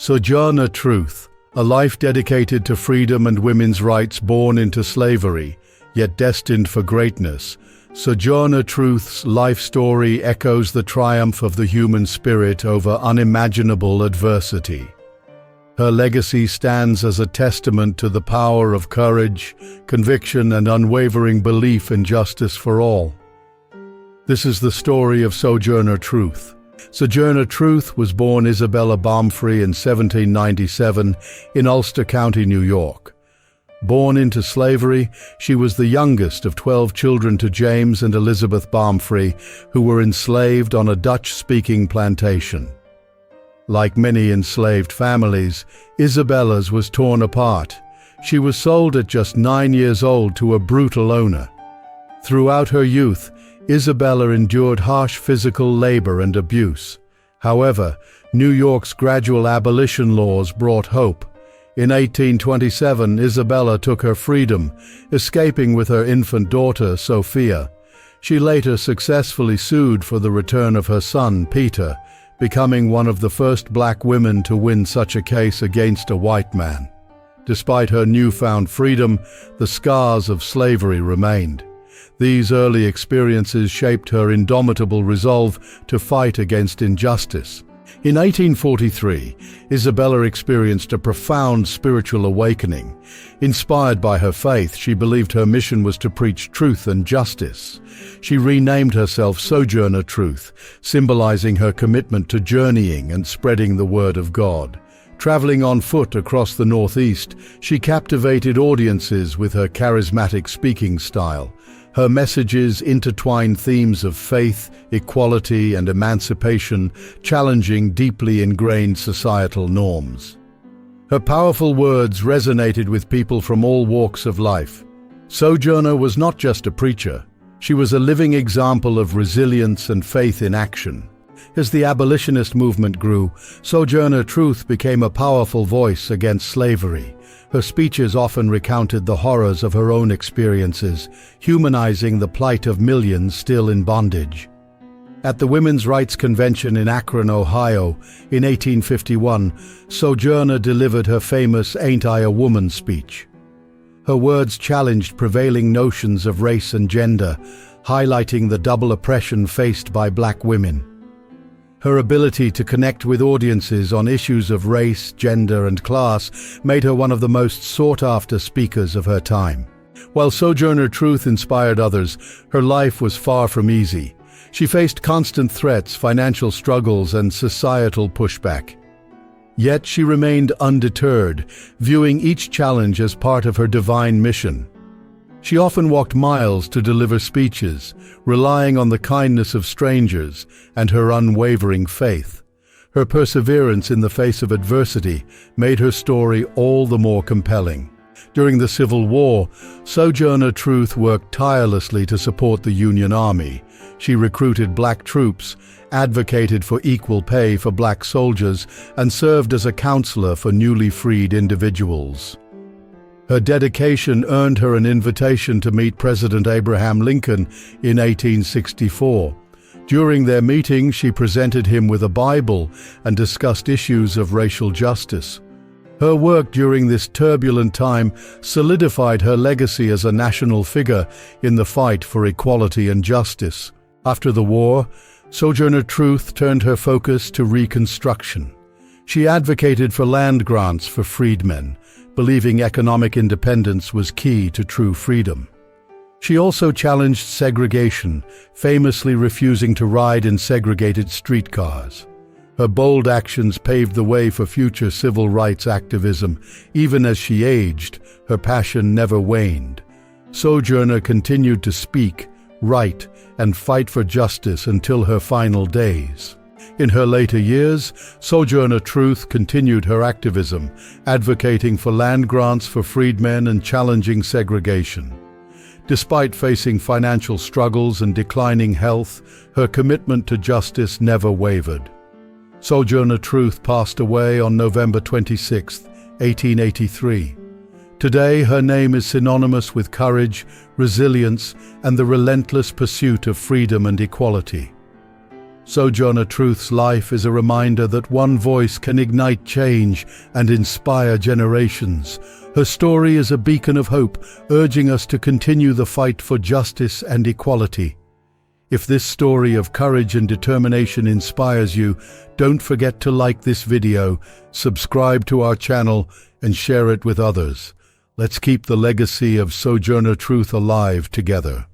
Sojourner Truth, a life dedicated to freedom and women's rights, born into slavery, yet destined for greatness. Sojourner Truth's life story echoes the triumph of the human spirit over unimaginable adversity. Her legacy stands as a testament to the power of courage, conviction, and unwavering belief in justice for all. This is the story of Sojourner Truth. Sojourner Truth was born Isabella Baumfree in 1797 in Ulster County, New York. Born into slavery, she was the youngest of 12 children to James and Elizabeth Baumfree, who were enslaved on a Dutch-speaking plantation. Like many enslaved families, Isabella's was torn apart. She was sold at just 9 years old to a brutal owner. Throughout her youth, Isabella endured harsh physical labor and abuse. However, New York's gradual abolition laws brought hope. In 1827, Isabella took her freedom, escaping with her infant daughter, Sophia. She later successfully sued for the return of her son, Peter, becoming one of the first black women to win such a case against a white man. Despite her newfound freedom, the scars of slavery remained. These early experiences shaped her indomitable resolve to fight against injustice. In 1843, Isabella experienced a profound spiritual awakening. Inspired by her faith, she believed her mission was to preach truth and justice. She renamed herself Sojourner Truth, symbolizing her commitment to journeying and spreading the word of God. Traveling on foot across the Northeast, she captivated audiences with her charismatic speaking style. Her messages intertwined themes of faith, equality, and emancipation, challenging deeply ingrained societal norms. Her powerful words resonated with people from all walks of life. Sojourner was not just a preacher. She was a living example of resilience and faith in action. As the abolitionist movement grew, Sojourner Truth became a powerful voice against slavery. Her speeches often recounted the horrors of her own experiences, humanizing the plight of millions still in bondage. At the Women's Rights Convention in Akron, Ohio, in 1851, Sojourner delivered her famous "Ain't I a Woman" speech. Her words challenged prevailing notions of race and gender, highlighting the double oppression faced by black women. Her ability to connect with audiences on issues of race, gender, and class made her one of the most sought-after speakers of her time. While Sojourner Truth inspired others, her life was far from easy. She faced constant threats, financial struggles, and societal pushback. Yet she remained undeterred, viewing each challenge as part of her divine mission. She often walked miles to deliver speeches, relying on the kindness of strangers and her unwavering faith. Her perseverance in the face of adversity made her story all the more compelling. During the Civil War, Sojourner Truth worked tirelessly to support the Union Army. She recruited black troops, advocated for equal pay for black soldiers, and served as a counselor for newly freed individuals. Her dedication earned her an invitation to meet President Abraham Lincoln in 1864. During their meeting, she presented him with a Bible and discussed issues of racial justice. Her work during this turbulent time solidified her legacy as a national figure in the fight for equality and justice. After the war, Sojourner Truth turned her focus to Reconstruction. She advocated for land grants for freedmen, believing economic independence was key to true freedom. She also challenged segregation, famously refusing to ride in segregated streetcars. Her bold actions paved the way for future civil rights activism. Even as she aged, her passion never waned. Sojourner continued to speak, write, and fight for justice until her final days. In her later years, Sojourner Truth continued her activism, advocating for land grants for freedmen and challenging segregation. Despite facing financial struggles and declining health, her commitment to justice never wavered. Sojourner Truth passed away on November 26, 1883. Today, her name is synonymous with courage, resilience, and the relentless pursuit of freedom and equality. Sojourner Truth's life is a reminder that one voice can ignite change and inspire generations. Her story is a beacon of hope, urging us to continue the fight for justice and equality. If this story of courage and determination inspires you, don't forget to like this video, subscribe to our channel, and share it with others. Let's keep the legacy of Sojourner Truth alive together.